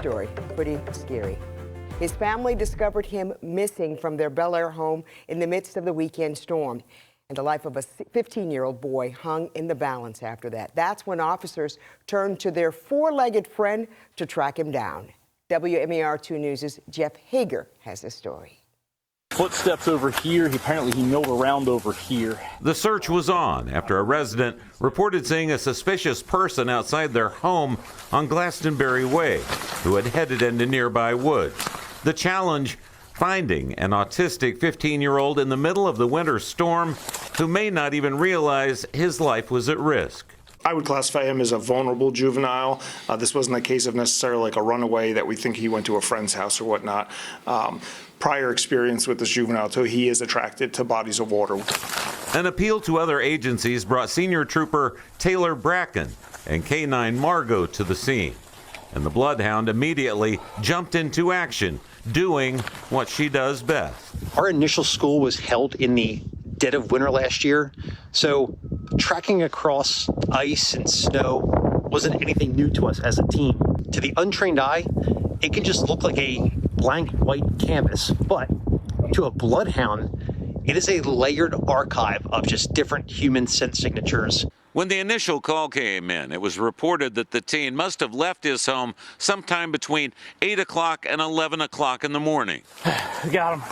story, pretty scary. His family discovered him missing from their Bel Air home in the midst of the weekend storm. And the life of a 15-year-old boy hung in the balance after that. That's when officers turned to their four-legged friend to track him down. WMAR 2 News' Jeff Hager has the story. Footsteps over here. Apparently he milled around over here. The search was on after a resident reported seeing a suspicious person outside their home on Glastonbury Way who had headed into nearby woods. The challenge, finding an autistic 15-year-old in the middle of the winter storm who may not even realize his life was at risk. I would classify him as a vulnerable juvenile. This wasn't a case of necessarily like a runaway that we think he went to a friend's house or whatnot. Prior experience with this juvenile, so he is attracted to bodies of water. An appeal to other agencies brought Senior Trooper Taylor Bracken and K9 Margot to the scene. And the Bloodhound immediately jumped into action, doing what she does best. Our initial school was held in the dead of winter last year, so tracking across ice and snow wasn't anything new to us as a team. To the untrained eye, it can just look like a blank white canvas, but to a bloodhound, it is a layered archive of just different human scent signatures. When the initial call came in, it was reported that the teen must have left his home sometime between 8 o'clock and 11 o'clock in the morning. Got him.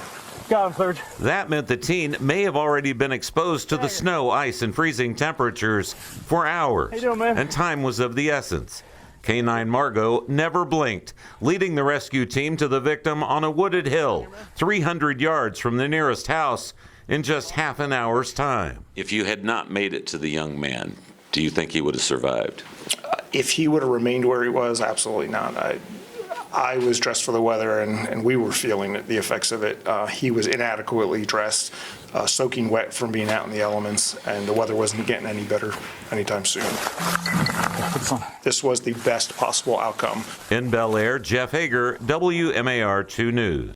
Got him, Serg. That meant the teen may have already been exposed to the snow, ice, and freezing temperatures for hours. How you doing, man? And time was of the essence. K9 Margot never blinked, leading the rescue team to the victim on a wooded hill, 300 yards from the nearest house, in just half an hour's time. If you had not made it to the young man, do you think he would have survived? If he would have remained where he was, absolutely not. I was dressed for the weather, and we were feeling the effects of it. He was inadequately dressed, soaking wet from being out in the elements, and the weather wasn't getting any better anytime soon. This was the best possible outcome. In Bel Air, Jeff Hager, WMAR 2 News.